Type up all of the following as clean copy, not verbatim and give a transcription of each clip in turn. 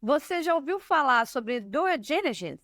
Você já ouviu falar sobre due diligence?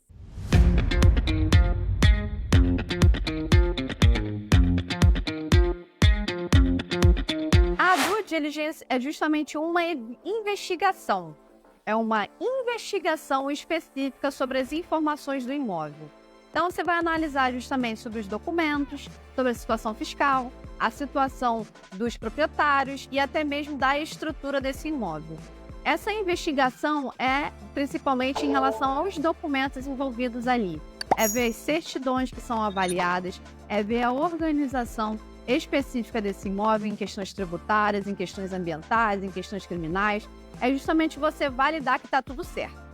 A due diligence é justamente uma investigação. É uma investigação específica sobre as informações do imóvel. Então, você vai analisar justamente sobre os documentos, sobre a situação fiscal, a situação dos proprietários e até mesmo da estrutura desse imóvel. Essa investigação é principalmente em relação aos documentos envolvidos ali. É ver as certidões que são avaliadas, é ver a organização específica desse imóvel em questões tributárias, em questões ambientais, em questões criminais. É justamente você validar que está tudo certo.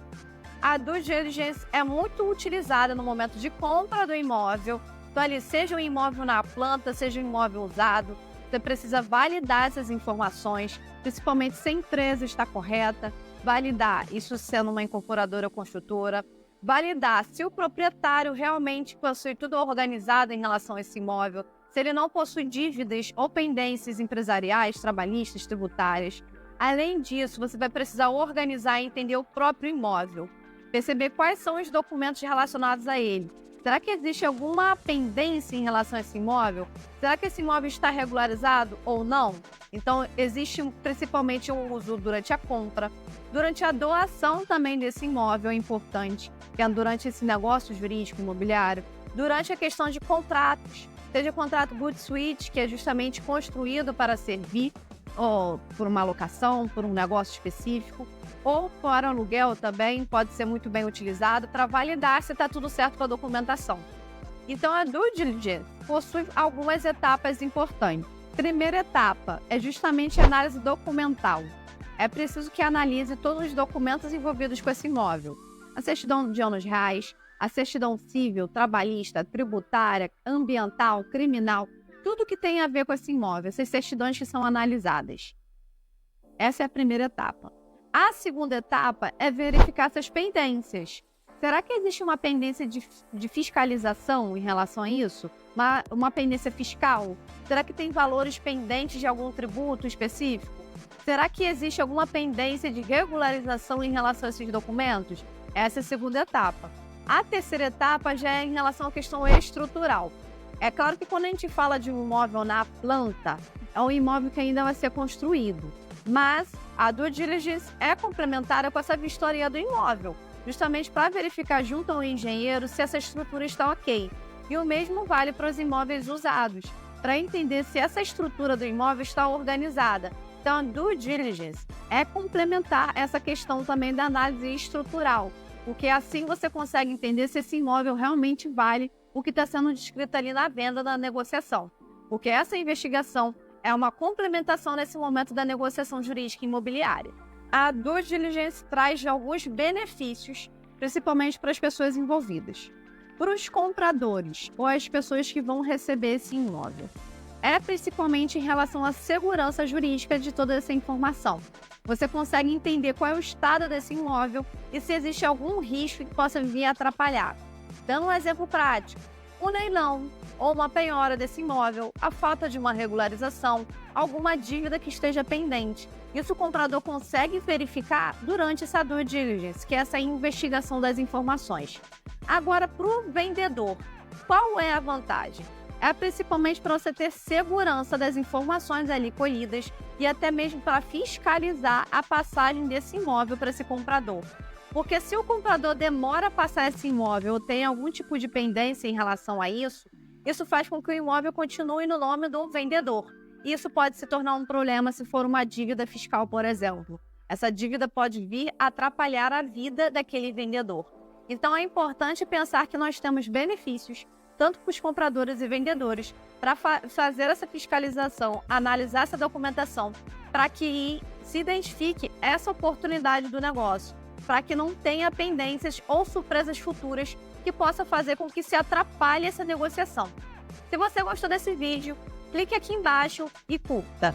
A due diligence é muito utilizada no momento de compra do imóvel. Então, ali, seja um imóvel na planta, seja um imóvel usado, você precisa validar essas informações, principalmente se a empresa está correta, validar isso sendo uma incorporadora ou construtora, validar se o proprietário realmente possui tudo organizado em relação a esse imóvel, se ele não possui dívidas ou pendências empresariais, trabalhistas, tributárias. Além disso, você vai precisar organizar e entender o próprio imóvel, perceber quais são os documentos relacionados a ele. Será que existe alguma pendência em relação a esse imóvel? Será que esse imóvel está regularizado ou não? Então, existe principalmente um uso durante a compra, durante a doação também desse imóvel é importante, que é durante esse negócio jurídico imobiliário, durante a questão de contratos, seja contrato Good Suite, que é justamente construído para servir ou por uma locação, por um negócio específico, ou para aluguel também pode ser muito bem utilizado para validar se está tudo certo com a documentação. Então, a due diligence possui algumas etapas importantes. Primeira etapa é justamente a análise documental. É preciso que analise todos os documentos envolvidos com esse imóvel. A certidão de ônus reais, a certidão civil, trabalhista, tributária, ambiental, criminal, tudo que tem a ver com esse imóvel, essas certidões que são analisadas. Essa é a primeira etapa. A segunda etapa é verificar essas pendências. Será que existe uma pendência de fiscalização em relação a isso? Uma pendência fiscal? Será que tem valores pendentes de algum tributo específico? Será que existe alguma pendência de regularização em relação a esses documentos? Essa é a segunda etapa. A terceira etapa já é em relação à questão estrutural. É claro que quando a gente fala de um imóvel na planta, é um imóvel que ainda vai ser construído. Mas a due diligence é complementar com essa vistoria do imóvel, justamente para verificar junto ao engenheiro se essa estrutura está ok. E o mesmo vale para os imóveis usados, para entender se essa estrutura do imóvel está organizada. Então, a due diligence é complementar essa questão também da análise estrutural, porque assim você consegue entender se esse imóvel realmente vale o que está sendo descrito ali na venda, na negociação. Porque essa investigação é uma complementação nesse momento da negociação jurídica imobiliária. A due diligence traz alguns benefícios, principalmente para as pessoas envolvidas. Para os compradores ou as pessoas que vão receber esse imóvel, é principalmente em relação à segurança jurídica de toda essa informação. Você consegue entender qual é o estado desse imóvel e se existe algum risco que possa vir a atrapalhar. Dando um exemplo prático, o leilão ou uma penhora desse imóvel, a falta de uma regularização, alguma dívida que esteja pendente. Isso o comprador consegue verificar durante essa due diligence, que é essa investigação das informações. Agora, para o vendedor, qual é a vantagem? É principalmente para você ter segurança das informações ali colhidas e até mesmo para fiscalizar a passagem desse imóvel para esse comprador. Porque se o comprador demora a passar esse imóvel ou tem algum tipo de pendência em relação a isso, isso faz com que o imóvel continue no nome do vendedor. Isso pode se tornar um problema se for uma dívida fiscal, por exemplo. Essa dívida pode vir a atrapalhar a vida daquele vendedor. Então, é importante pensar que nós temos benefícios, tanto para os compradores e vendedores, para fazer essa fiscalização, analisar essa documentação, para que se identifique essa oportunidade do negócio, para que não tenha pendências ou surpresas futuras que possa fazer com que se atrapalhe essa negociação. Se você gostou desse vídeo, clique aqui embaixo e curta.